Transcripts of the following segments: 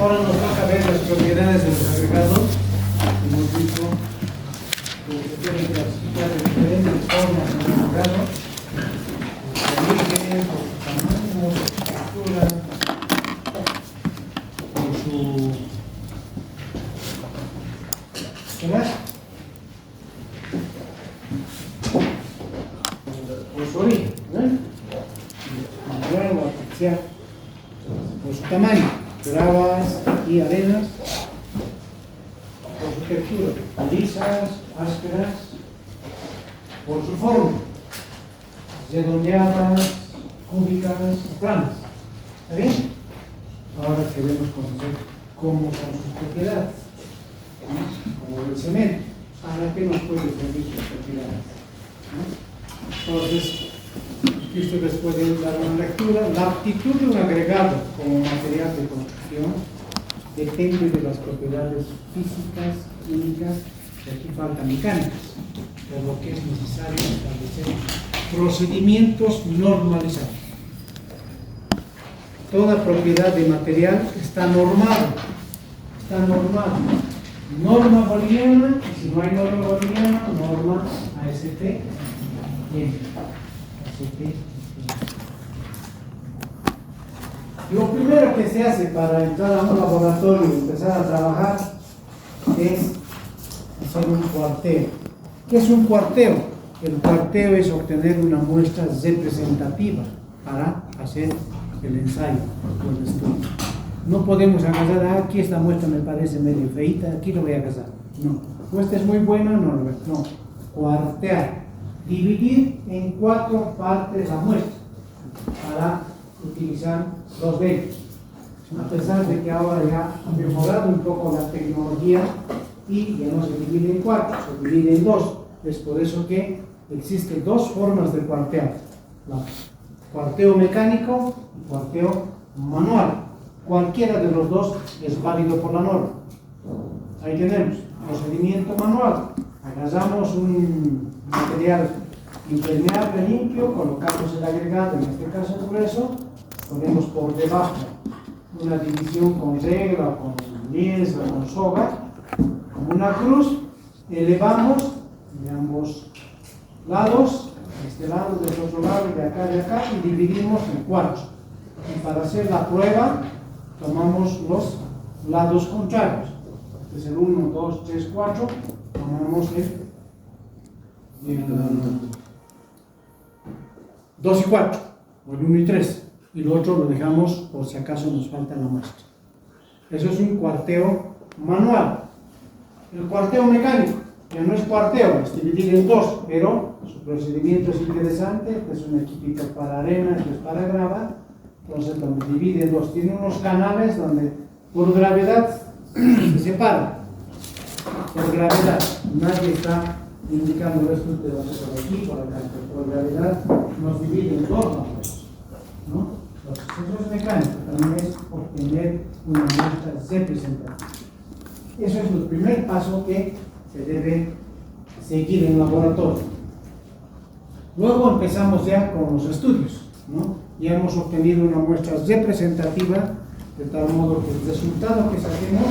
Ahora nos toca ver las propiedades de los agregados. Hemos visto que se pueden clasificar de diferentes formas en el agregado. Por su origen, por su tamaño, por su estructura, por su... ¿verdad? Por su origen, ¿verdad? Natural o artificial. Por su tamaño, gravas y arenas. Por su textura, lisas, ásperas. Por su forma, redondeadas, cúbicas, planas. ¿Está bien? Ahora queremos conocer cómo son sus propiedades, ¿no? Como el cemento. ¿Para qué nos puede servir sus propiedades? ¿No? Entonces, aquí ustedes pueden dar una lectura. La aptitud de un agregado como material de construcción depende de las propiedades físicas, químicas, y aquí faltan mecánicas, por lo que es necesario establecer procedimientos normalizados. Toda propiedad de material está normada. Norma boliviana, y si no hay norma boliviana, norma AST. Bien. Lo primero que se hace para entrar a un laboratorio y empezar a trabajar es hacer un cuarteo. ¿Qué es un cuarteo? El cuarteo es obtener una muestra representativa para hacer el ensayo o el estudio. No podemos agarrar, aquí esta muestra me parece medio feita, aquí lo voy a agarrar. No. Muestra es muy buena, no. Cuartear. Dividir en 4 partes la muestra para utilizar los dedos. A pesar de que ahora ya ha mejorado un poco la tecnología y ya no se divide en 4, se divide en 2. Es por eso que existen 2 formas de cuartear: cuarteo mecánico y cuarteo manual. Cualquiera de los dos es válido por la norma. Ahí tenemos procedimiento manual. Agarramos un material impermeable limpio, colocamos el agregado, en este caso el grueso, ponemos por debajo una división con regla, con lienzo, con soga, como una cruz, elevamos de ambos lados, de este lado, del otro lado, de acá, y dividimos en 4. Y para hacer la prueba, tomamos los lados contrarios. Entonces el 1, 2, 3, 4, tomamos el 2 y 4, o el 1 y 3, y lo otro lo dejamos por si acaso nos falta la muestra. Eso es un cuarteo manual. El cuarteo mecánico ya no es cuarteo, es dividir en 2, pero su procedimiento es interesante. Es un equipito para arena, que es para grava. Entonces lo divide en 2, tiene unos canales donde por gravedad se separan. Por gravedad, nadie está indicando esto, te vas a hacer por aquí, por acá, por gravedad nos divide en 2 maneras, ¿no? Los procesos mecánicos también es obtener una muestra representativa. Eso es el primer paso que se debe seguir en el laboratorio. Luego empezamos ya con los estudios, ¿no? Ya hemos obtenido una muestra representativa, de tal modo que el resultado que saquemos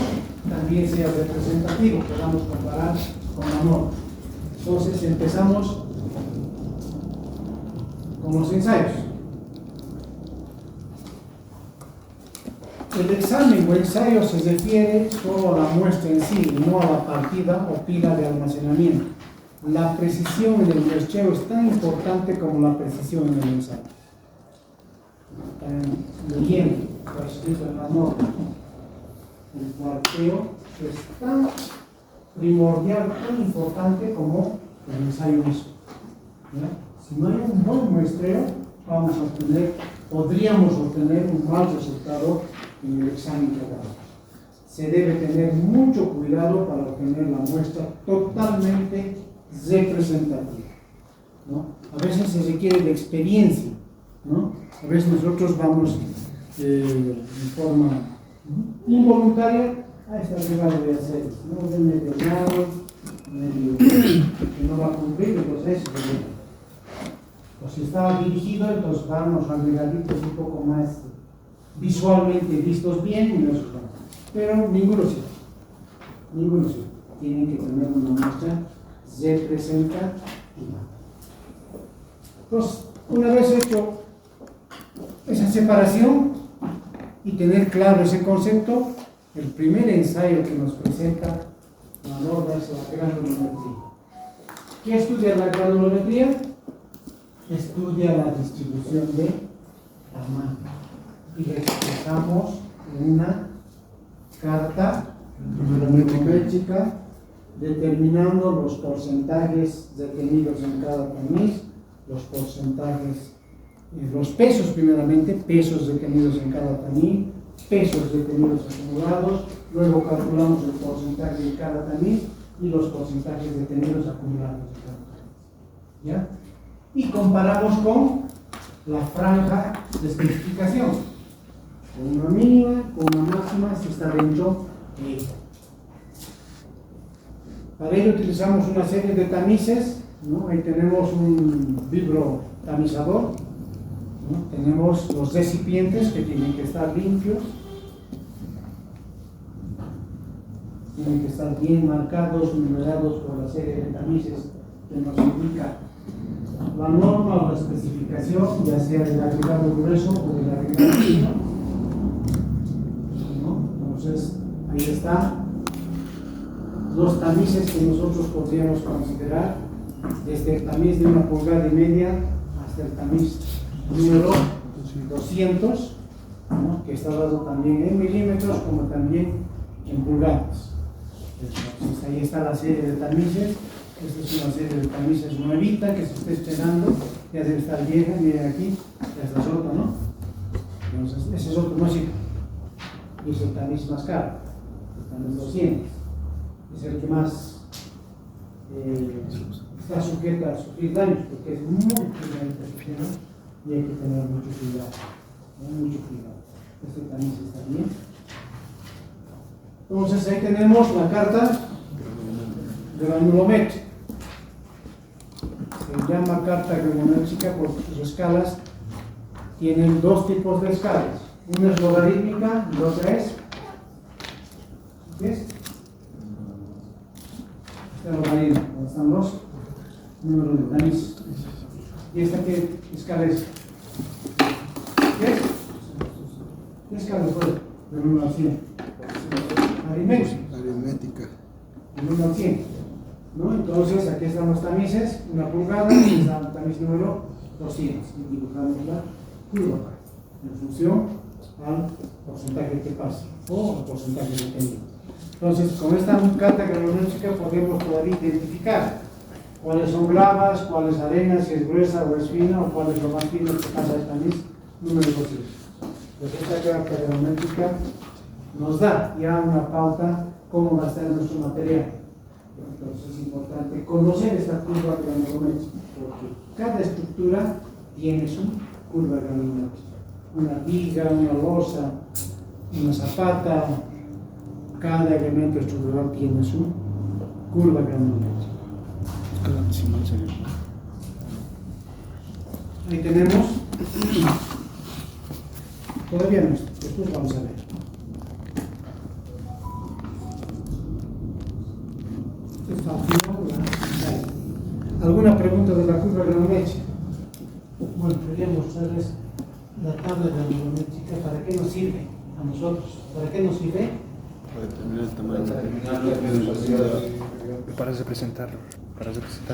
también sea representativo, podamos comparar con la norma. Entonces empezamos con los ensayos. El examen o ensayo se refiere solo a la muestra en sí, no a la partida o pila de almacenamiento. La precisión en el muestreo es tan importante como la precisión en el ensayo. Están leyendo, está escrito en la norma. El cuarteo es tan primordial, tan importante como el ensayo mismo. ¿Ya? Si no hay un buen muestreo, podríamos obtener un mal resultado en el examen que hagamos. Se debe tener mucho cuidado para obtener la muestra totalmente representativa, ¿no? A veces se requiere de experiencia, ¿no? A veces nosotros vamos en forma involuntaria a esta regalo de hacer, ¿no? De medio lado, medio que no va a cumplir, entonces o si está dirigido, entonces vamos a regalitos un poco más visualmente vistos bien y no esos vamos. pero ninguno sirve. Ninguno sirve. Tienen que tener una muestra representativa. Entonces, una vez hecho esa separación y tener claro ese concepto, el primer ensayo que nos presenta la norma es la granulometría. ¿Qué estudia la granulometría? Estudia la distribución de tamaño y la expresamos en una carta granulométrica determinando los porcentajes detenidos en cada tamiz, los porcentajes, los pesos primeramente, pesos detenidos en cada tamiz, pesos detenidos acumulados, luego calculamos el porcentaje de cada tamiz y los porcentajes detenidos acumulados de cada tamiz. ¿Ya? Y comparamos con la franja de especificación, con una mínima, con una máxima, si está dentro de ella. Para ello utilizamos una serie de tamices, ¿no? Ahí tenemos un vibrotamizador, ¿no? Tenemos los recipientes que tienen que estar limpios, tienen que estar bien marcados, numerados por la serie de tamices que nos indica la norma o la especificación, ya sea del agregado grueso o del agregado fino, ¿no? Entonces, ahí está los tamices que nosotros podríamos considerar, desde el tamiz de 1,5 pulgadas hasta el tamiz número 200, ¿no? Que está dado también en milímetros como también en pulgadas. Entonces, ahí está la serie de tamices. Esta es una serie de tamices nuevita que se está estrenando, ya debe estar vieja, miren aquí, esta es otra, ¿no? Entonces, ese es otro, no sirve. Y es el tamiz más caro, el tamiz 200. Es el que más está sujeto a sufrir daños, porque es muy peligroso y hay que tener mucho cuidado, mucho cuidado. Este tamiz está bien. Entonces, ahí tenemos la carta granulométrica. Se llama carta granulométrica porque sus escalas tienen dos tipos de escalas. Una es logarítmica y otra es ¿qué es? Esta logarítmica, donde están los números de tamiz. ¿Y esta qué escala es? ¿Qué es? ¿Qué escala fue? Del 1 al 100. Aritmética. Del 1 al 100. ¿No? Entonces, aquí están los tamices, 1 pulgada, y está el tamiz número 200. Y dibujamos la curva en función al porcentaje que pasa o al porcentaje detenido. Entonces, con esta carta granulométrica podemos todavía identificar cuáles son gravas, cuáles arenas, si es gruesa o es fina, o cuál es lo más fino que pasa el tamiz número 200. Pues esta carta granulométrica nos da ya una pauta cómo va a estar nuestro material. Entonces es importante conocer esta curva granulométrica, porque cada estructura tiene su curva granulométrica. Una viga, una losa, una zapata, cada elemento estructural tiene su curva granulométrica. Ahí tenemos, todavía no, después vamos a ver. ¿Alguna pregunta de la curva granulométrica? Bueno, quería mostrarles la tabla granulométrica. ¿Para qué nos sirve a nosotros? ¿Para qué nos sirve? Para determinar el tamaño. Para representar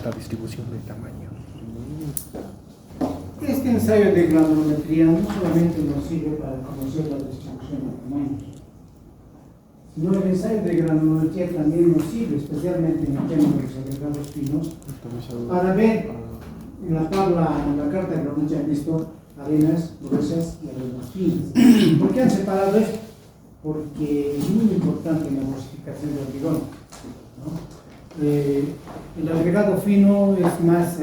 la distribución del tamaño. Este ensayo de granulometría no solamente nos sirve para conocer la distribución de tamaños, sino el ensayo de granulometría también nos sirve, especialmente en el tema de los agregados finos, para ver en la tabla, en la carta de granulometría han visto arenas gruesas y arenas finas. ¿Por qué han separado esto? Porque es muy importante en la modificación del hormigón, ¿no? El agregado fino es más,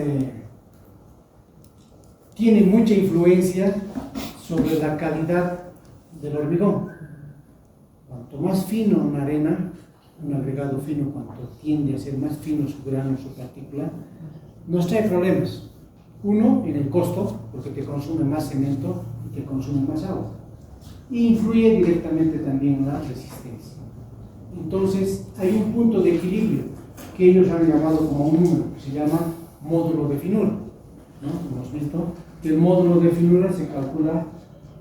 tiene mucha influencia sobre la calidad del hormigón. Cuanto más fino una arena, un agregado fino, cuanto tiende a ser más fino su grano, su partícula, nos trae problemas. Uno, en el costo, porque te consume más cemento y te consume más agua. e influye directamente también en la resistencia. Entonces, hay un punto de equilibrio que ellos han llamado como un número, que se llama módulo de finura, ¿no? Hemos visto que el módulo de finura se calcula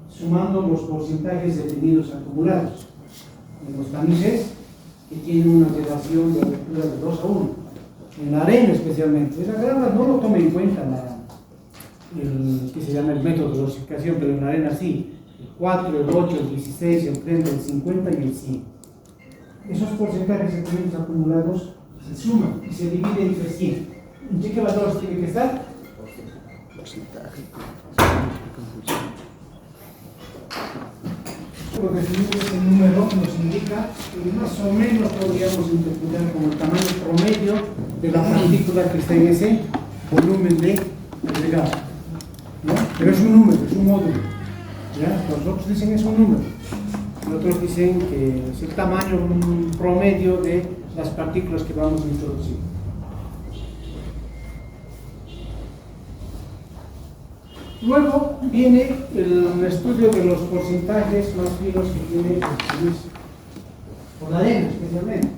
sumando los porcentajes de teñidos acumulados en los tamices que tienen una relación de abertura de 2 a 1. En la arena especialmente, en la grava no lo toma en cuenta el que se llama el método de dosificación, pero en la arena sí, el 4, el 8, el 16, el 30, el 50 y el 100. Esos porcentajes de teñidos acumulados se suman y se dividen entre 100. ¿En qué valores tiene que estar? Porcentaje. Lo que definir ese número nos indica que más o menos podríamos interpretar como el tamaño promedio de la partícula que está en ese volumen de agregado, ¿no? Pero es un número, es un módulo, ¿ya? Los otros dicen que es un número, los otros dicen que es el tamaño promedio de las partículas que vamos a introducir. Luego viene el estudio de los porcentajes más finos que tiene el tamiz, por la arena especialmente,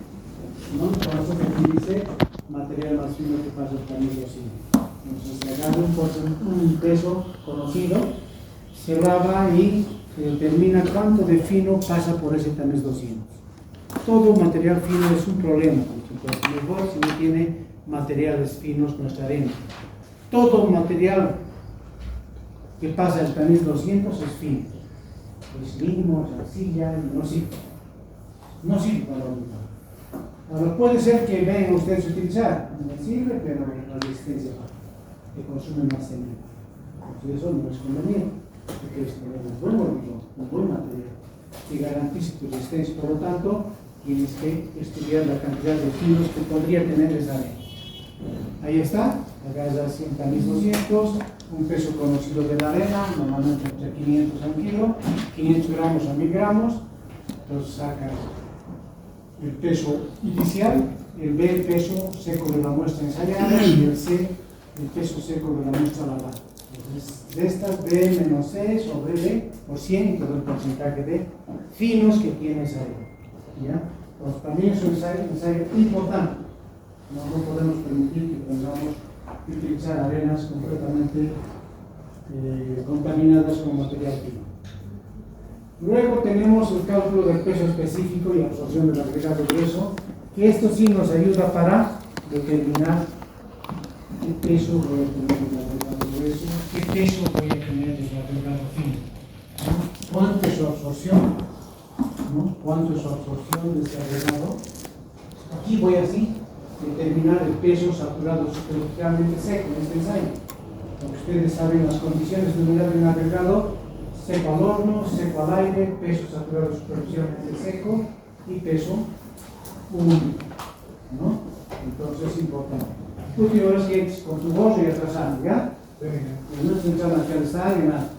¿no? Por eso que dice material más fino que pasa el tamiz 200. Entonces se agarra un peso conocido, se lava y se determina cuánto de fino pasa por ese tamiz 200. Todo material fino es un problema, porque es mejor si no tiene materiales finos nuestra arena. Todo material que pasa el tamiz 200 es fino, es mínimo, es arcilla, no sirve. No sirve para utilizar. Ahora puede ser que vengan ustedes a utilizar, no sirve, pero la resistencia baja, que consume más energía. Entonces eso no es conveniente, porque es un buen hormigón, un buen material, que garantice tu resistencia. Por lo tanto, tienes que estudiar la cantidad de finos que podría tener esa arena. Ahí está, agarras 100 tamiz 200, un peso conocido de la arena, normalmente entre 500 a 1 kilo, 500 gramos a 1000 gramos, entonces sacas el peso inicial, el B, el peso seco de la muestra ensayada, y el C, el peso seco de la muestra lavada. Entonces, de estas B menos C sobre B por 100, todo el porcentaje de finos que tiene esa arena. ¿Ya? Pues también es un ensayo importante. No podemos permitir que tengamos que utilizar arenas completamente contaminadas con material fino. Luego tenemos el cálculo del peso específico y absorción del agregado grueso, que esto sí nos ayuda para determinar qué peso voy a tener del agregado grueso, qué peso voy a tener del agregado fino, ¿no? ¿Cuánto es su absorción? ¿No? ¿Cuánto es su absorción de ese agregado? Aquí voy así determinar el peso saturado superficialmente seco en este ensayo. Como ustedes saben, las condiciones de unidad de un agregado: seco al horno, seco al aire, peso saturado superficialmente seco y peso húmedo, ¿no? Entonces es importante. Tú tienes que ir con tu bolso y atrasando, ¿ya? No es entrar aquí al estadio, nada.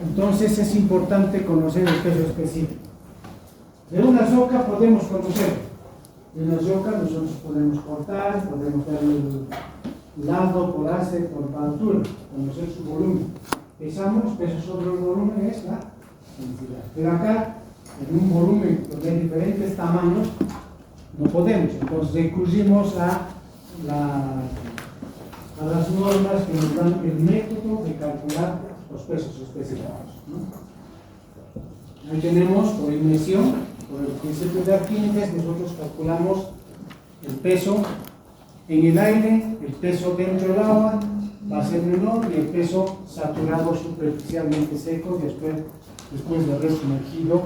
Entonces es importante conocer el peso específico. De una soca podemos conocer. De una soca nosotros podemos cortar, podemos darle el lado por ace, por altura, conocer su volumen. Pesamos, peso sobre el volumen es la densidad. Pero acá, en un volumen donde hay diferentes tamaños, no podemos. Entonces recurrimos a las normas que nos dan el método de calcular los pesos específicos, ¿no? Ahí tenemos, por inmersión, por el principio de Arquímedes, nosotros calculamos el peso en el aire, el peso dentro del agua va a ser menor, y el peso saturado superficialmente seco después de haber sumergido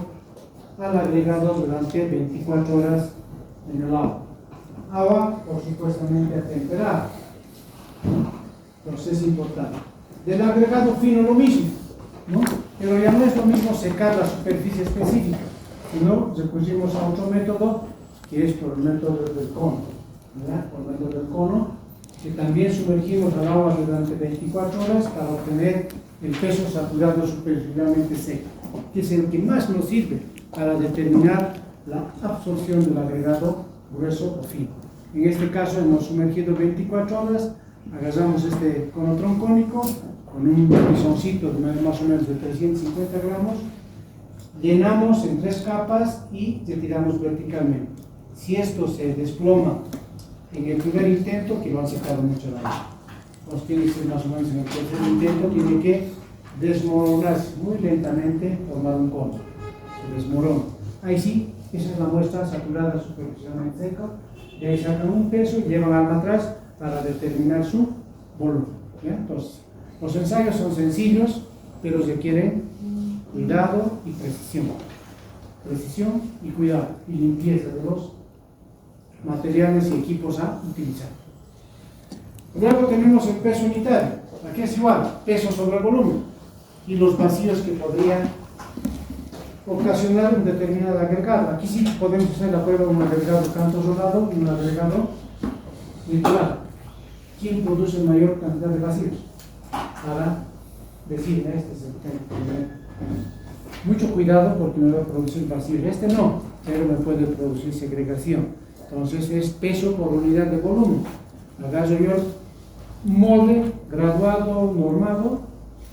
al agregado durante 24 horas en el agua. Agua, por supuestamente, atemperada. Entonces es importante. Del agregado fino lo mismo, ¿no? Pero ya no es lo mismo secar la superficie específica, sino recurrimos a otro método, que es por el método del cono, ¿verdad? Por el método del cono, que también sumergimos al agua durante 24 horas para obtener el peso saturado superficialmente seco, que es el que más nos sirve para determinar la absorción del agregado grueso o fino. En este caso hemos sumergido 24 horas, agarramos este cono troncónico con un pisoncito de más o menos de 350 gramos, llenamos en 3 capas y retiramos verticalmente. Si esto se desploma en el primer intento, que lo han secado mucho daño, pues tiene que ser más o menos en el tercer intento, tiene que desmoronarse muy lentamente, formar un cono, se desmorona. Ahí sí, esa es la muestra saturada superficialmente seca, de ahí sacan un peso y llevan al atrás para determinar su volumen. ¿Ya? Entonces, los ensayos son sencillos, pero requieren cuidado y precisión. Precisión y cuidado, y limpieza de los materiales y equipos a utilizar. Luego tenemos el peso unitario. Aquí es igual, peso sobre volumen y los vacíos que podrían ocasionar un determinado agregado. Aquí sí podemos hacer la prueba de un agregado canto rodado y un agregado litoral. ¿Quién produce mayor cantidad de vacíos? Para decir, este es el tema. Mucho cuidado porque me va a producir vacíos. Este no, pero me puede producir segregación. Entonces es peso por unidad de volumen. Agarro yo un molde graduado, normado,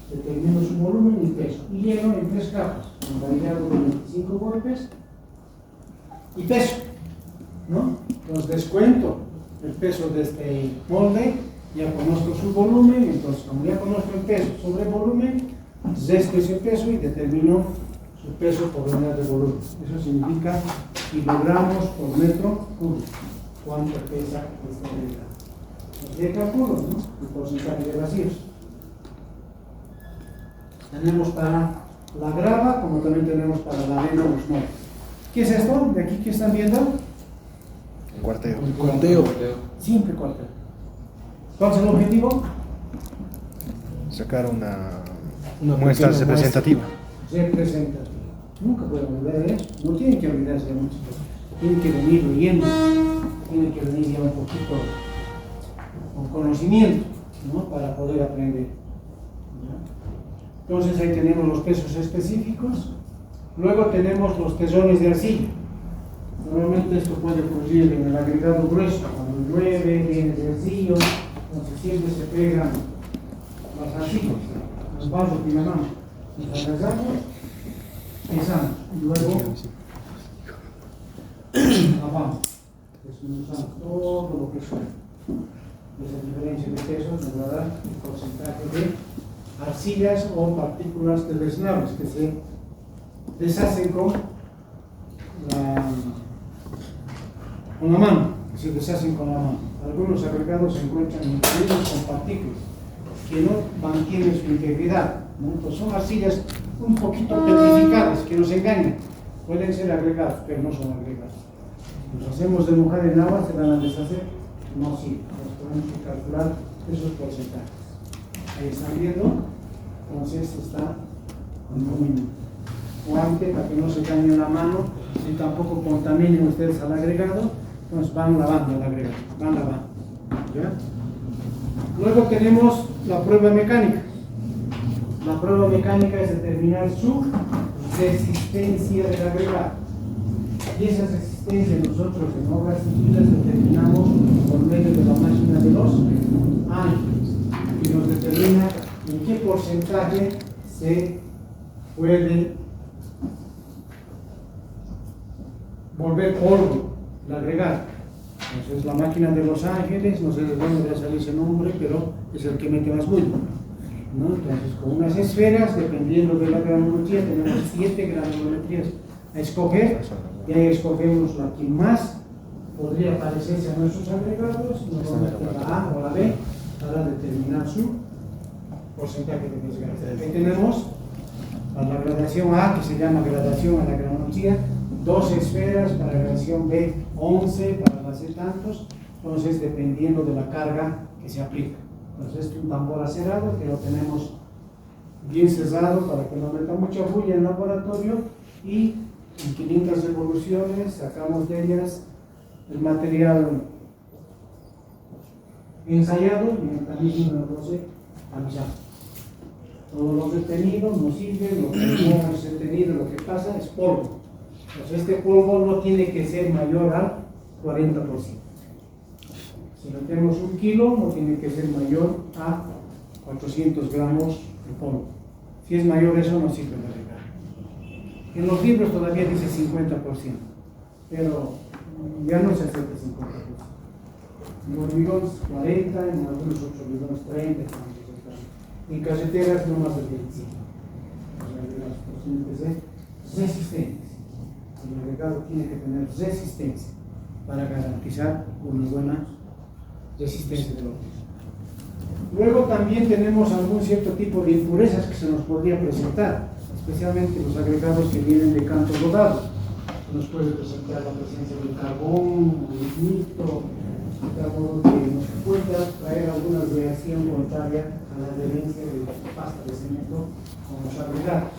determino su volumen y peso. Y lleno en 3 capas, con variado de 25 golpes y peso, ¿no? Entonces descuento el peso de este molde, ya conozco su volumen, entonces como ya conozco el peso sobre volumen, resto ese peso y determino su peso por unidad de volumen. Eso significa kilogramos por metro cúbico. ¿Cuánto pesa esta unidad? De calculo, ¿no? El porcentaje de vacíos. Tenemos para la grava, como también tenemos para la arena o los moldes. ¿Qué es esto? ¿De aquí que están viendo? El cuarteo. Siempre cuarteo. ¿Cuál es el objetivo? Sacar una muestra representativa. Representativa. Nunca pueden olvidar eso. No tienen que olvidarse de muchas cosas. Tienen que venir leyendo. Tienen que venir ya un poquito con conocimiento, ¿no? Para poder aprender. ¿Ya? Entonces ahí tenemos los pesos específicos. Luego tenemos los tesones de arcilla. Normalmente esto puede ocurrir en el agregado grueso, cuando llueve, viene de río, entonces siempre se pegan las arcillas, los vasos que llamamos. Nos agarramos, pesamos y luego lavamos. Desmenuzamos todo lo que suena. Esa diferencia de pesos nos va a dar el porcentaje de arcillas o partículas deleznables que se deshacen con la mano, que se deshacen con la mano. Algunos agregados se encuentran incluidos con partículas que no mantienen su integridad, ¿no? Entonces son arcillas un poquito petrificadas que nos engañan. Pueden ser agregados, pero no son agregados. Si los hacemos de mojar en agua, se van a deshacer. No, sí, tenemos que calcular esos porcentajes. Ahí están viendo, entonces está un guante para que no se dañe la mano y tampoco contaminen ustedes al agregado. Entonces van lavando el agregado, van lavando. ¿Ya? Luego tenemos la prueba mecánica. La prueba mecánica es determinar su resistencia del agregado. Y esa resistencia nosotros en obras civiles determinamos por medio de la máquina de los ángeles, que nos determina en qué porcentaje se puede volver polvo el agregado. Entonces la máquina de los ángeles, no sé de dónde va a salir ese nombre, pero es el que mete más bulbo, ¿no? Entonces con unas esferas, dependiendo de la granulometría, tenemos 7 granulometrías a escoger, y ahí escogemos la que más podría parecerse a nuestros agregados, y nos vamos a la A o la B para determinar su porcentaje de desgaste. Aquí tenemos para la gradación A, que se llama gradación a la granulometría, 12 esferas, para la gradación B 11, para las C tantos, entonces dependiendo de la carga que se aplica. Entonces este es un tambor acerado que lo tenemos bien cerrado para que no meta mucha bulla en el laboratorio, y en 500 revoluciones sacamos de ellas el material ensayado y en el camino número 12 avisado. Todo lo retenido no sirve, lo que no es retenido, lo que pasa es polvo. Entonces este polvo no tiene que ser mayor al 40%. Si metemos 1 kilo, no tiene que ser mayor a 400 gramos de polvo. Si es mayor eso, no sirve de agregar. En los libros todavía dice 50%, pero ya no se acepta 50%. En hormigones 40, en algunos otros hormigones 30, en carreteras no más de 25. O sea, que las tienen que ser resistentes. El agregado tiene que tener resistencia para garantizar una buena resistencia del organismo. Luego también tenemos algún cierto tipo de impurezas que se nos podría presentar, especialmente los agregados que vienen de canto rodado. Se nos puede presentar la presencia del carbón, lignito, de modo que nos pueda traer alguna reacción contraria a la adherencia de la pasta de cemento con los agregados,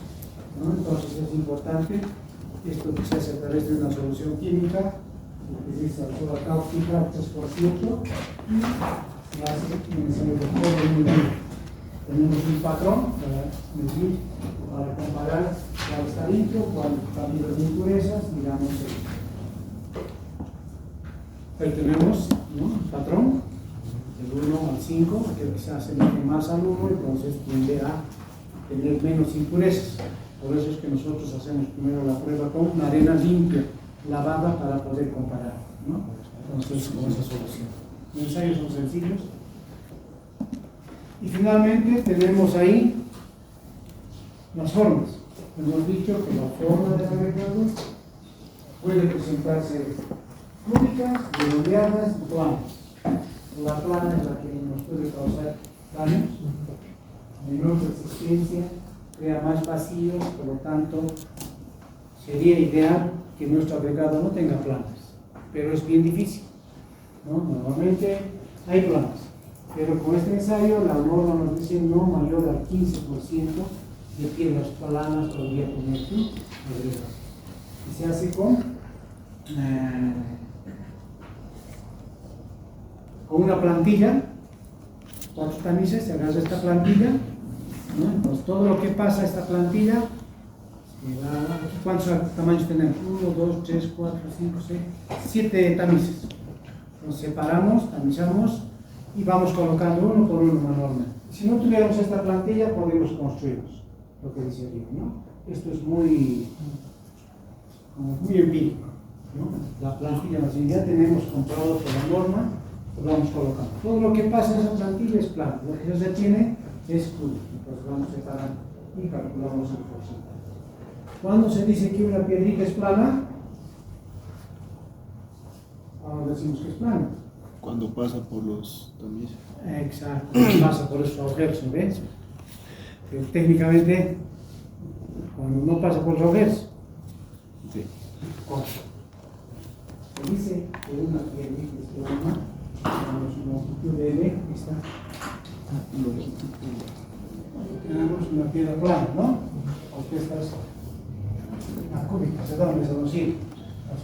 ¿no? Entonces es importante esto que se hace a través de una solución química, utiliza soda cáustica 3% y se hace en el ensayo de cobre muy bien. Tenemos un patrón para medir, para comparar cuál está limpio, cuál está libre de impurezas, digamos. Ahí tenemos, ¿no?, el patrón, del 1 al 5, que quizás se mete más al 1, entonces tiende a tener menos impurezas. Por eso es que nosotros hacemos primero la prueba con una arena limpia, lavada, para poder comparar, ¿no? Entonces, con esa solución. Los ensayos son sencillos. Y finalmente tenemos ahí las formas. Hemos dicho que la forma del agregado puede presentarse cúbicas, redondeadas y planas. La plana es la que nos puede causar daños, menor resistencia, crea más vacíos, por lo tanto sería ideal que nuestro agregado no tenga planas, pero es bien difícil, ¿no? Normalmente hay planas, pero con este ensayo la norma nos dice no mayor al 15% de piedras planas podría tener tu agregado. Y se hace con una plantilla, 4 tamices, se agarra esta plantilla, ¿no? Entonces todo lo que pasa a esta plantilla, ¿cuántos tamaños tenemos? 1, 2, 3, 4, 5, 6, 7 tamices. Nos separamos, tamizamos y vamos colocando uno por uno manualmente. Si no tuviéramos esta plantilla, podríamos construirlos, lo que dice arriba, ¿no? Esto es muy empírico, ¿no? La plantilla, ya tenemos comprado por la norma, lo vamos colocando. Todo lo que pasa en esa plantilla es plano, lo que se retiene es cúbico. Entonces vamos separando y calculamos el porcentaje. ¿Cuándo se dice que una piedrita es plana? Ahora decimos que es plana. Cuando pasa por los tamices. Exacto, pasa por esos agujeros, ¿ves? Pero técnicamente, cuando no pasa por los agujeros, Sí. se dice que una piedrita es plana cuando su longitud de L está. Tenemos una piedra plana, ¿no? Porque esta es una cúbica, redonda, es decir,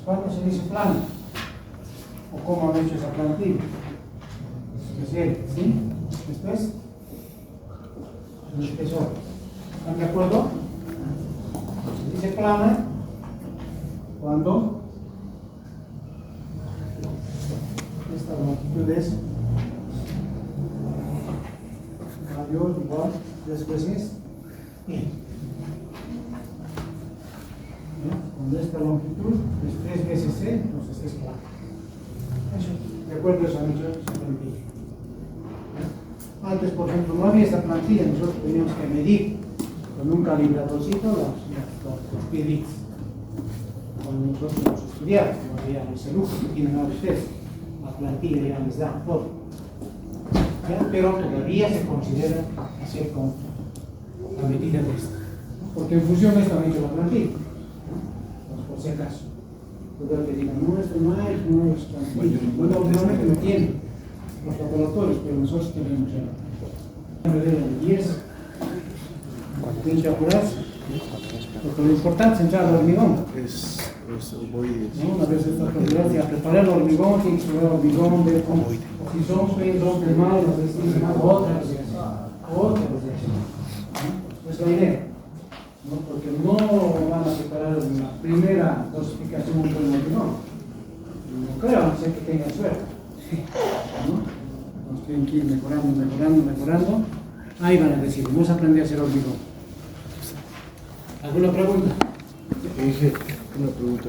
¿cuándo se dice plana? ¿O cómo han hecho esa plantilla? Especial, ¿sí? Esto es el espesor. ¿Están de acuerdo? Se dice plana cuando esta longitud es mayor o igual 3 veces I. Cuando esta longitud es 3 veces C, entonces es plana. Eso, de acuerdo, eso han hecho esa plantilla. Antes, por ejemplo, no había esta plantilla, nosotros teníamos que medir con un calibradorcito los piedritas. Cuando nosotros hemos estudiado, no había ese lujo que tienen ahora ustedes, la plantilla ya les da todo. ¿Ya? Pero todavía se considera hacer con la medida de esta, porque en función de esto han hecho la plantilla, ¿no? Por si acaso. Puede que digan, no, esto no es plantilla. Bueno, obviamente lo tienen los laboratorios, pero nosotros tenemos ya. Una medida de 10, tienen que apurarse, porque lo importante es entrar al hormigón. ¿No? Una vez esta calidad, a preparar el hormigón, tiene que subir el hormigón, ver cómo, si rompe mal, a veces tiene mal, otra vez, ¿no? Es la idea, ¿no? Porque no van a preparar la primera dosificación con el hormigón, no creo, a no ser que tengan suerte, ¿no? mejorando, ahí van a decir, hemos aprendido a hacer hormigón. ¿Alguna pregunta? Una pregunta.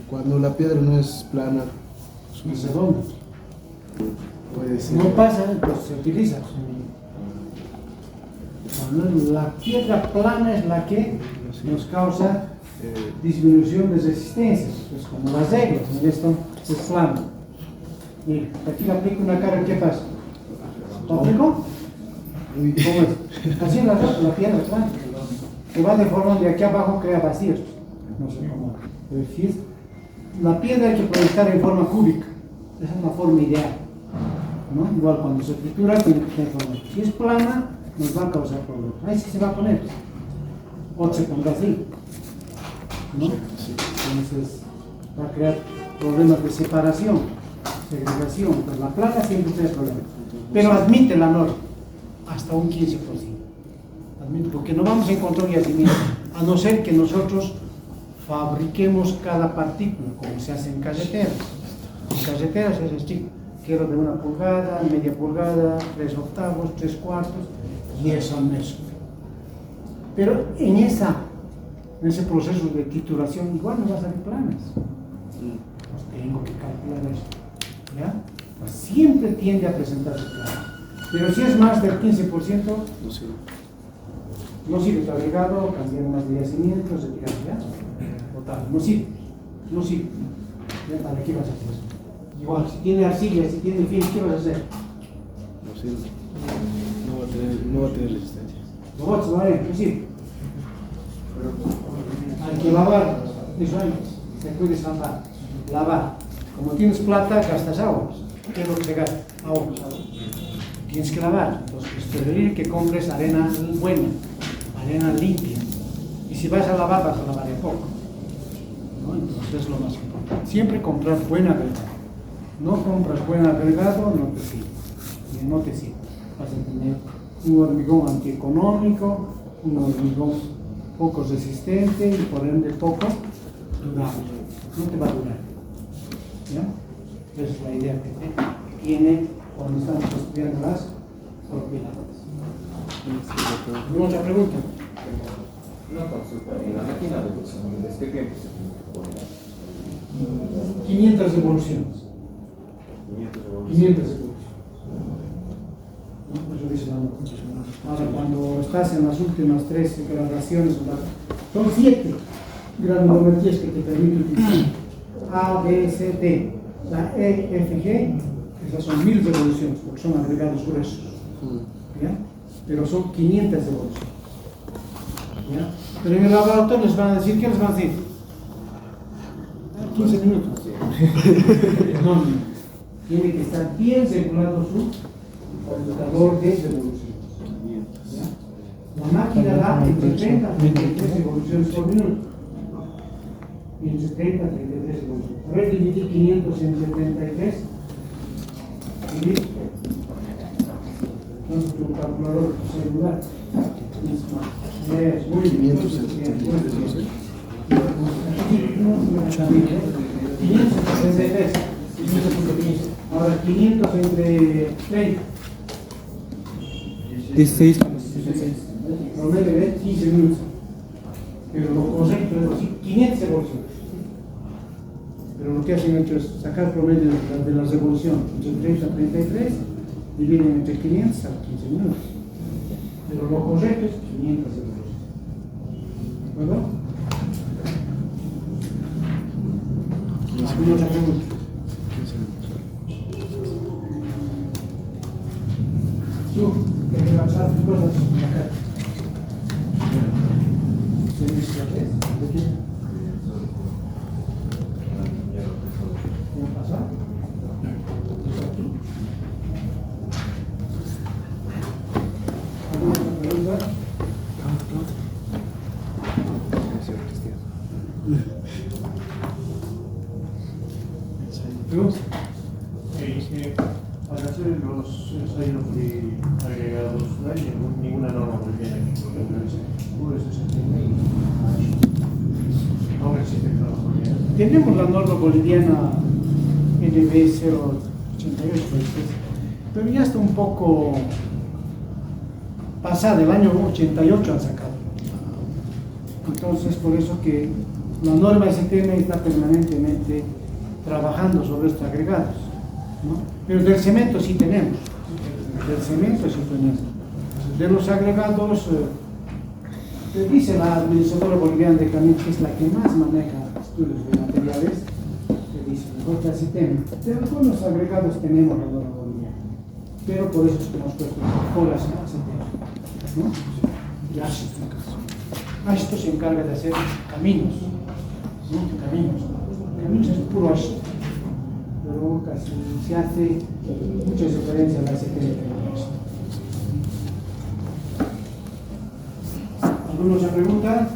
Cuando la piedra no es plana, No sé dónde. puede ser. No pasa, pues se utiliza. Cuando la piedra plana es la que nos causa disminución de resistencias, pues como las reglas, en esto es plano. Mira, aquí le aplico una carga, ¿qué pasa? ¿Lo aplico? Uy. ¿Cómo es? Así es la piedra plana. Que va de forma de aquí abajo crea vacíos. No sé cómo. Pero si es, la piedra hay que proyectar en forma cúbica. Esa es la forma ideal. ¿No? Igual cuando se tritura tiene que tener forma. Si es plana, nos va a causar problemas. Ahí sí se va a poner. O se pondrá así. ¿No? Entonces va a crear problemas de separación, segregación. Pues la plana siempre tiene problemas. Pero admite la norma hasta un 15%. Admite, porque no vamos a encontrar un yacimiento, a no ser que nosotros fabriquemos cada partícula, como se hace en carreteras. En carreteras es así, quiero de 1 pulgada, media pulgada, 3 octavos, 3 cuartos, y eso mezcla. Pero en ese proceso de trituración igual no va a salir planas. Pues tengo que calcular eso. ¿Ya? Pues siempre tiende a presentarse plana. Pero si es más del 15%, No sé. no sirve, está agregado, cambiar más de yacimiento, retirar, ¿ya? Total, no sirve, no sirve. ¿Ya? ¿Para qué vas a hacer? Igual, si tiene arcilla, si tiene fin, ¿qué vas a hacer? No sirve. No va a tener resistencia. Los bots, ¿vale? No sirve. Hay que lavar, eso hay, se puede salvar. Lavar. Como tienes plata, gastas agua. ¿Qué es lo que se gasta? Agua. Tienes que lavar. Entonces, es preferir que compres arena buena, arena limpia. Y si vas a lavar de poco. ¿No? Entonces es lo más importante. Siempre comprar buen agregado. No compras buen agregado, no te sirve. No te sirve. Vas a tener un hormigón antieconómico, un hormigón poco resistente y por ende poco durable. No te va a durar. ¿Ya? Esa es la idea que tiene cuando estamos estudiando las propiedades. ¿Alguna otra pregunta? Una consulta, en la máquina de evolución, ¿desde qué tiempo se tiene que poner? 500 evoluciones. 500 evoluciones. 500 evoluciones. ¿No? Eso dice la norma. Ahora, cuando estás en las últimas 3 gradaciones, son 7 granulometrías que te permiten utilizar. A, B, C, D. La E, F, G, esas son 1000 revoluciones, porque son agregados gruesos. ¿Ya? Pero son 500 revoluciones. ¿Ya? Pero en el laboratorio les van a decir, ¿qué les van a decir? 15 minutos. No, tiene que estar bien regulado su computador de revoluciones. La máquina da entre 30 a 33 evoluciones por minuto. Entre 30 a 33 evoluciones. A ver, dividir 500 entre 33. Dividir. Entonces, tu calculador celular. Es muy 500 entre 33, no sé. 563. Ahora 500 entre 30. 16. Promedio de 15 minutos. Pero lo correcto es decir 500 revoluciones. Pero lo que hacen ellos es sacar promedio de la revolución entre 30 a 33, dividen entre 500 a 15 minutos. Pero lo correcto es 500 revoluciones. ¿De acuerdo? ¿Alguna otra pregunta? Tú, que me lanzar tus cosas acá. ¿Tienes la tres? ¿De qué? ¿Cómo pasa? ¿Alguna otra pregunta? ¿Tú? Para hacer los ensayos de agregados, no hay ninguna norma boliviana que Por eso se tiene. no existe norma boliviana. Tenemos la norma boliviana NB 088, pero ya está un poco pasada, el año 88 han sacado. Entonces, por eso que la norma STM está permanentemente trabajando sobre estos agregados, ¿no? Pero del cemento sí tenemos, del cemento sí tenemos. De los agregados, dice la administradora boliviana de caminos, que es la que más maneja estudios de materiales, que dice, mejor que STM. De algunos agregados tenemos la norma boliviana, pero por eso es que hemos puesto colas en STM, ¿no? Y Ashito se encarga de hacer caminos, ¿no? Caminos es puro Ashito, pero casi se hace muchas referencias a la STM. ¿Alguna otra pregunta?